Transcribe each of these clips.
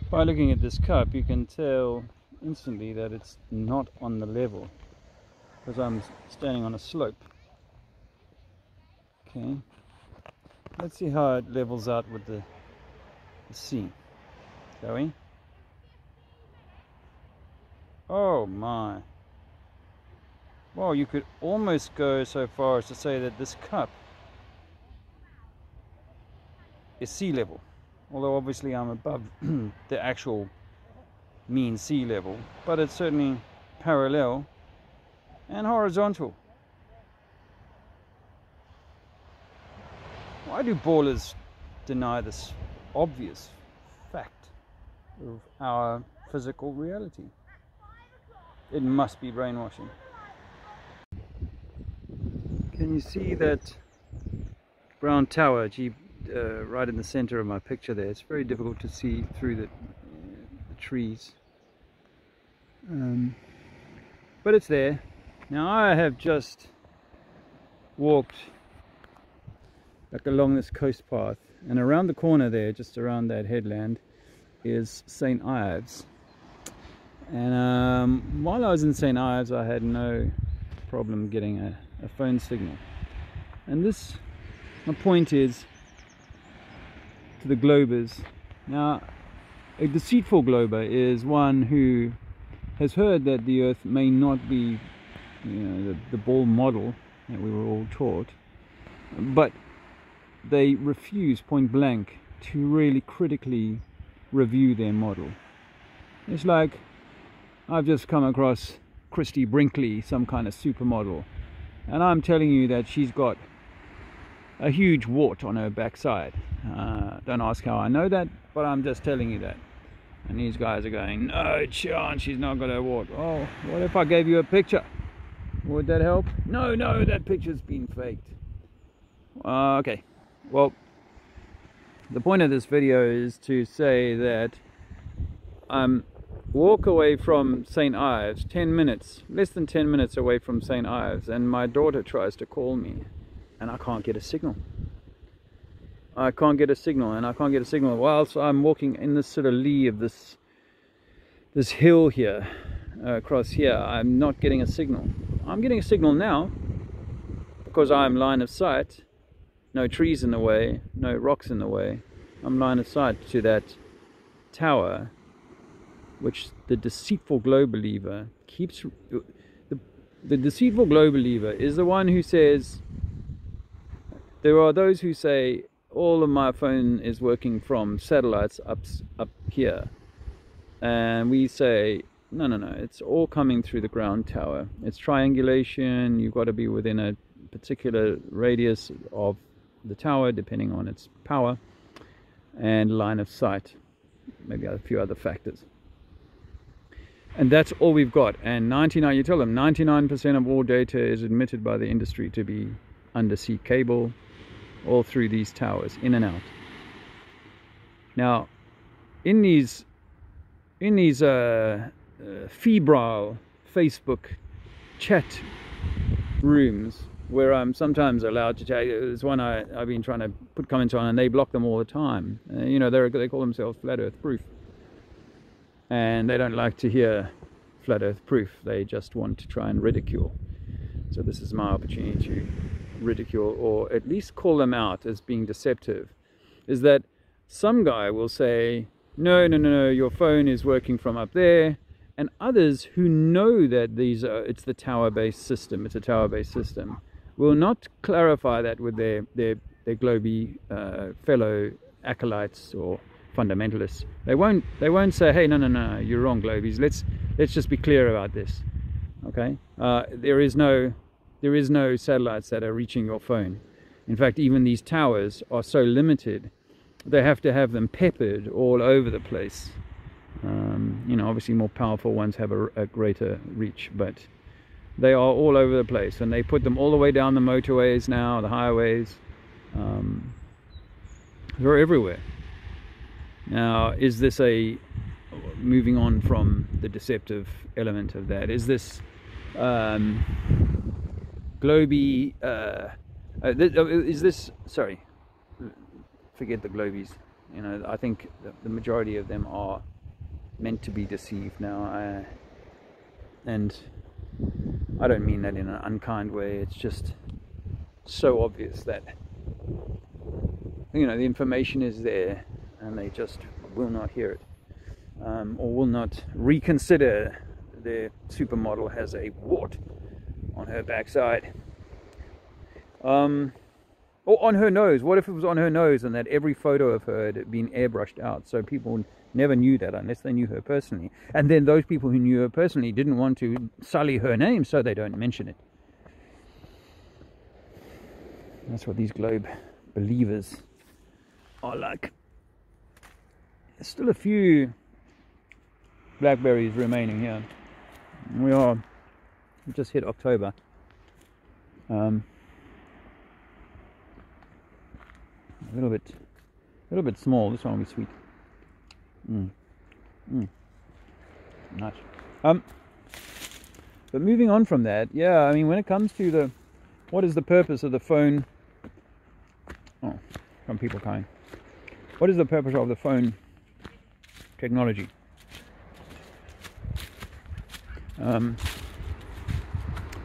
By looking at this cup, you can tell instantly that it's not on the level, because I'm standing on a slope. Okay, let's see how it levels out with the sea, shall we? Oh my. Well, you could almost go so far as to say that this cup is sea level, although obviously I'm above the actual mean sea level, but it's certainly parallel and horizontal. Why do ballers deny this obvious fact of our physical reality? It must be brainwashing. Can you see that brown tower right in the center of my picture there? It's very difficult to see through the trees, but it's there. Now I have just walked along this coast path, and around the corner there, just around that headland, is St. Ives. And while I was in St. Ives, I had no problem getting a phone signal. And my point is to the globers. Now, a deceitful glober is one who has heard that the Earth may not be, the ball model that we were all taught, but they refuse point blank to really critically review their model. It's like I've just come across Christy Brinkley, some kind of supermodel, and I'm telling you that she's got a huge wart on her backside. Don't ask how I know that, but I'm just telling you that. And these guys are going, no chance, she's not got a wart. Oh, what if I gave you a picture? Would that help? No, that picture's been faked. Okay, well, the point of this video is to say that walk away from St. Ives, 10 minutes, less than 10 minutes away from St. Ives, and my daughter tries to call me, and I can't get a signal. I can't get a signal, and I can't get a signal whilst I'm walking in this sort of lee of this hill here, across here. I'm not getting a signal. I'm getting a signal now because I'm line of sight, no trees in the way, no rocks in the way. I'm line of sight to that tower, which the deceitful globe believer keeps. The deceitful globe believer is the one who says, there are those who say all of my phone is working from satellites up here, and we say no, it's all coming through the ground tower. It's triangulation. You've got to be within a particular radius of the tower depending on its power and line of sight, maybe a few other factors. And that's all we've got. And you tell them 99% of all data is admitted by the industry to be undersea cable, all through these towers, in and out. Now, in these febrile Facebook chat rooms, where I'm sometimes allowed to chat, there's one I've been trying to put comments on, and they block them all the time. They call themselves flat earth proof, and they don't like to hear flat earth proof. They just want to try and ridicule. So this is my opportunity to ridicule, or at least call them out as being deceptive. Is that some guy will say, no, your phone is working from up there, and others who know that it's the tower-based system, it's a tower-based system, will not clarify that with their globy fellow acolytes or fundamentalists. They won't say, hey, no, you're wrong, globies. Let's just be clear about this. Okay, there is no satellites that are reaching your phone. In fact, even these towers are so limited, they have to have them peppered all over the place. Obviously more powerful ones have a greater reach, but they are all over the place, and they put them all the way down the motorways now, the highways. They're everywhere. Now, is this moving on from the deceptive element of that? Is this globy? Is this? Sorry, forget the globies. I think the majority of them are meant to be deceived now. And I don't mean that in an unkind way. It's just so obvious that, you know, the information is there and they just will not hear it, or will not reconsider their supermodel has a wart on her backside, or on her nose. What if it was on her nose and that every photo of her had been airbrushed out, so people never knew that unless they knew her personally, and then those people who knew her personally didn't want to sully her name, so they don't mention it. That's what these globe believers are like. There's still a few blackberries remaining here. We just hit October. A little bit small. This one will be sweet. Nice. But moving on from that, yeah, I mean, when it comes to what is the purpose of the phone? Oh, some people coming. What is the purpose of the phone technology?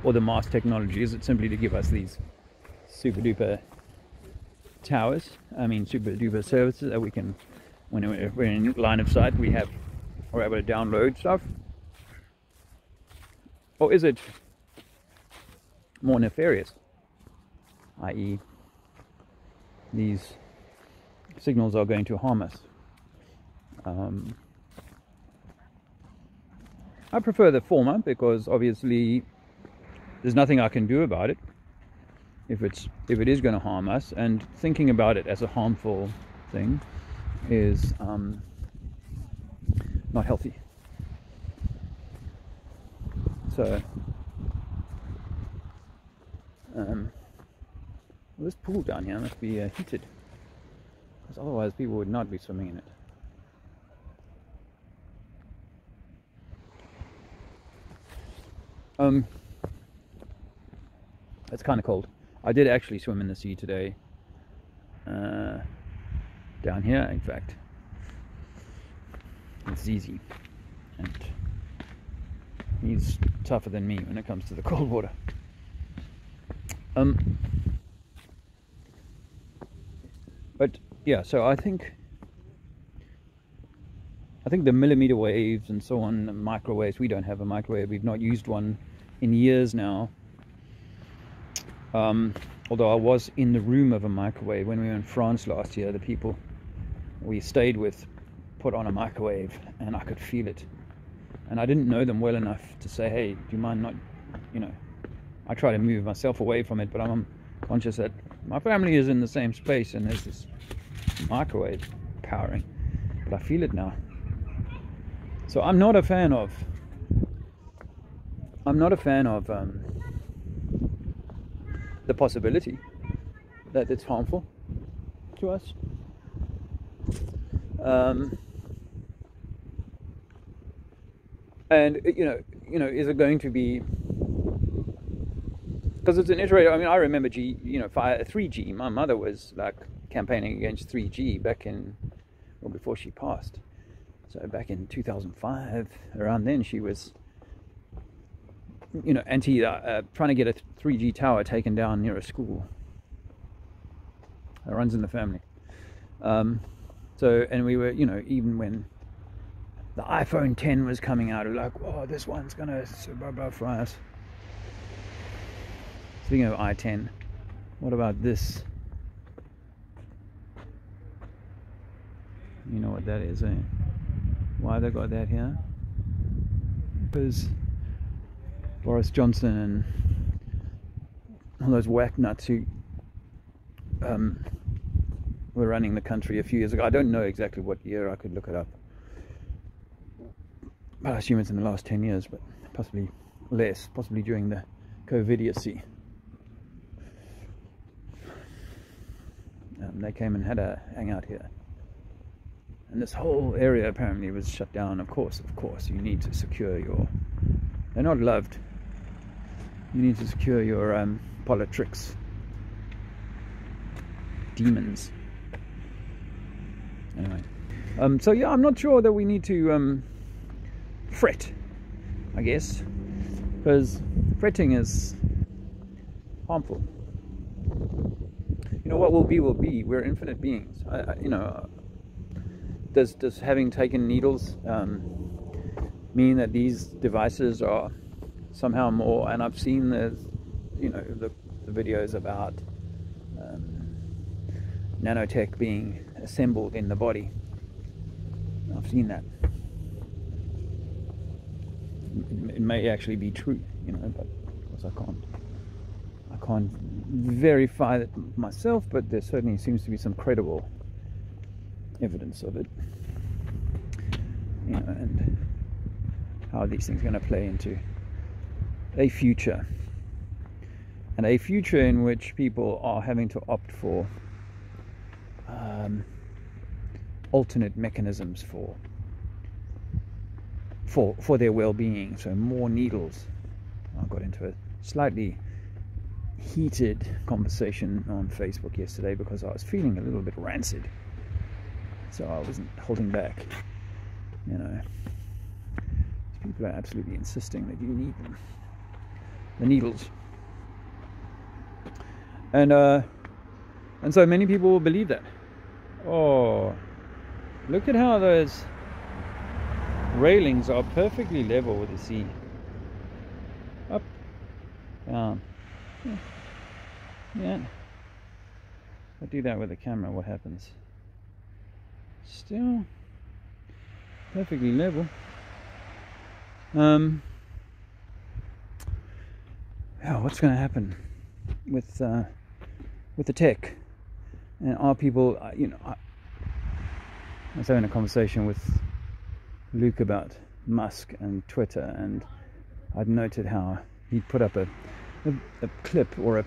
Or the mast technology? Is it simply to give us these super duper towers? I mean, super duper services that we can, when we're in line of sight, we're able to download stuff? Or is it more nefarious? I.e., these signals are going to harm us. I prefer the former because obviously there's nothing I can do about it if it is going to harm us, and thinking about it as a harmful thing is not healthy. So this pool down here must be heated, because otherwise people would not be swimming in it. It's kind of cold. I did actually swim in the sea today, down here. In fact, it's easy, and he's tougher than me when it comes to the cold water. But yeah, so I think the millimeter waves and so on, the microwaves, we don't have a microwave. We've not used one in years now. Although I was in the room of a microwave when we were in France last year. The people we stayed with put on a microwave and I could feel it. And I didn't know them well enough to say, hey, do you mind not, you know, I try to move myself away from it, but I'm conscious that my family is in the same space and there's this microwave powering. But I feel it now. So I'm not a fan of the possibility that it's harmful to us. And you know, is it going to be? Because it's an iterator. I mean, I remember 3G. My mother was like campaigning against 3G back in, well, before she passed. So back in 2005, around then, she was, you know, trying to get a 3G tower taken down near a school. It runs in the family. So, and we were, you know, even when the iPhone 10 was coming out, we were like, oh, this one's gonna fry us. Speaking of i10, what about this? You know what that is, eh? Why they got that here? Because Boris Johnson and all those whack nuts who were running the country a few years ago. I don't know exactly what year, I could look it up. But I assume it's in the last 10 years, but possibly less, possibly during the COVIDiocy. They came and had a hangout here. And this whole area apparently was shut down. Of course, you need to secure your... They're not loved. You need to secure your politricks. Demons. Anyway. So yeah, I'm not sure that we need to fret, I guess, because fretting is harmful. You know, what will be will be. We're infinite beings. You know, does having taken needles mean that these devices are somehow more? And I've seen the, you know, the videos about nanotech being assembled in the body. I've seen that. It may actually be true, you know, but of course I can't verify that myself, but there certainly seems to be some credible evidence of it, you know, and how these things are going to play into a future, and a future in which people are having to opt for alternate mechanisms for their well-being. So more needles. I got into a slightly heated conversation on Facebook yesterday because I was feeling a little bit rancid, so I wasn't holding back. You know, people are absolutely insisting that you need them, the needles, and so many people will believe that. Oh, look at how those railings are perfectly level with the sea. Up, down. Yeah. If I do that with the camera, what happens? Still perfectly level. Yeah, what's going to happen with the tech? And are people, you know, I was having a conversation with Luke about Musk and Twitter, and I'd noted how he'd put up a clip or a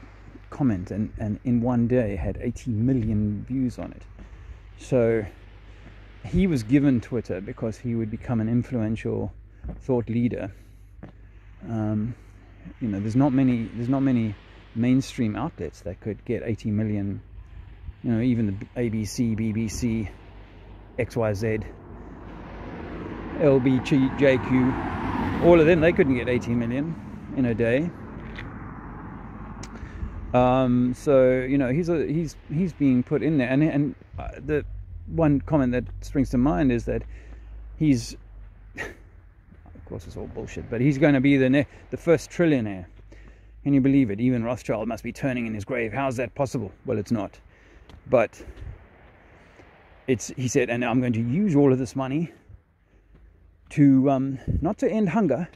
comment, and in one day had 80 million views on it. So he was given Twitter because he would become an influential thought leader. You know, there's not many mainstream outlets that could get 80 million. You know, even the ABC, BBC, XYZ, LBC, JQ, all of them, they couldn't get 80 million in a day. So you know, he's being put in there, and the one comment that springs to mind is that he's, of course it's all bullshit, but he's going to be the first trillionaire. Can you believe it? Even Rothschild must be turning in his grave. How's that possible? Well, it's not. But he said, and I'm going to use all of this money to not to end hunger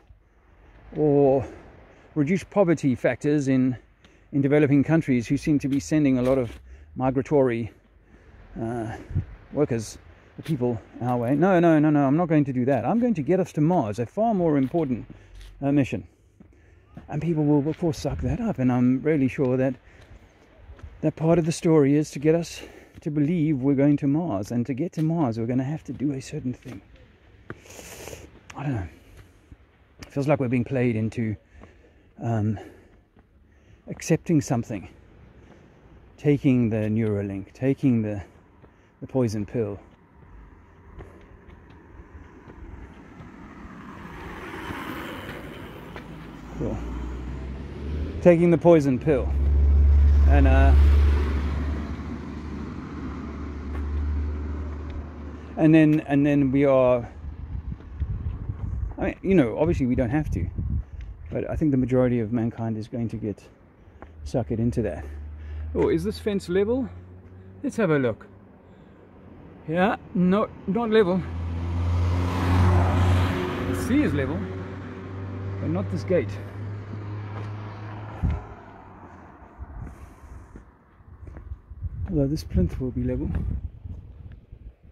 or reduce poverty factors in developing countries who seem to be sending a lot of migratory workers, people our way. No, I'm not going to do that. I'm going to get us to Mars, a far more important mission. And people will, of course, suck that up. And I'm really sure that part of the story is to get us to believe we're going to Mars, and to get to Mars we're going to have to do a certain thing. I don't know, it feels like we're being played into accepting something, taking the Neuralink, taking the poison pill. Cool. Taking the poison pill. And then we are, I mean, you know, obviously we don't have to, but I think the majority of mankind is going to get suckered into that. Oh, is this fence level? Let's have a look. Yeah, not level. The sea is level, but not this gate. Although this plinth will be level.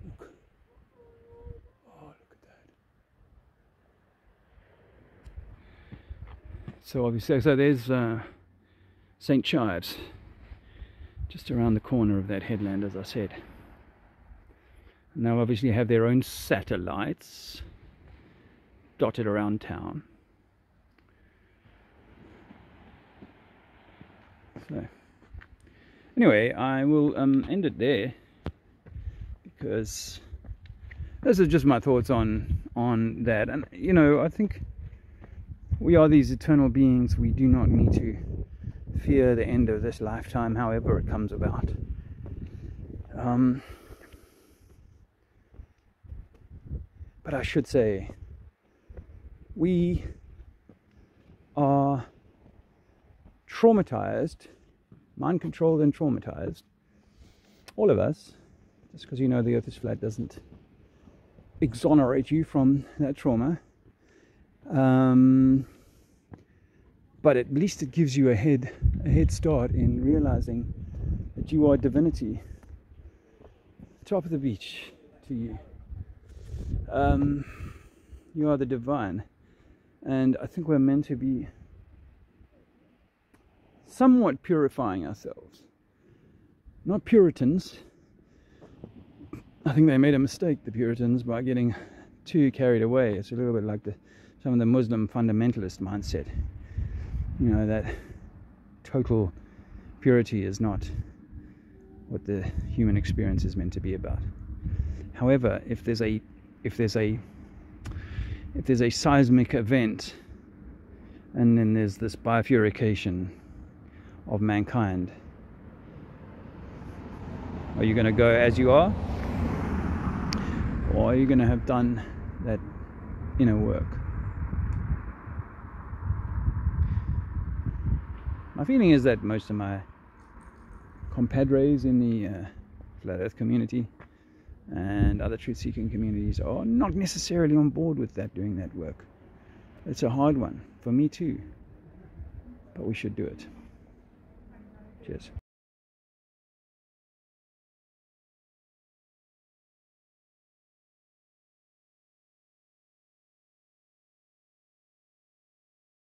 Look. Oh, look at that. So obviously, so there's St. Chives, just around the corner of that headland, as I said. Now obviously have their own satellites dotted around town. So anyway, I will end it there, because those are just my thoughts on that. And you know, I think we are these eternal beings. We do not need to fear the end of this lifetime, however it comes about. But I should say, we are traumatized, mind-controlled and traumatized, all of us. Just because you know the earth is flat doesn't exonerate you from that trauma. But at least it gives you a head start in realizing that you are divinity. Top of the beach to you. You are the divine. And I think we're meant to be somewhat purifying ourselves. Not Puritans. I think they made a mistake, the Puritans, by getting too carried away. It's a little bit like some of the Muslim fundamentalist mindset. You know, that total purity is not what the human experience is meant to be about. However, if there's a seismic event, and then there's this bifurcation of mankind, are you going to go as you are, or are you going to have done that inner work? My feeling is that most of my compadres in the Flat Earth community and other truth-seeking communities are not necessarily on board with that, doing that work. It's a hard one for me too, but we should do it. Cheers.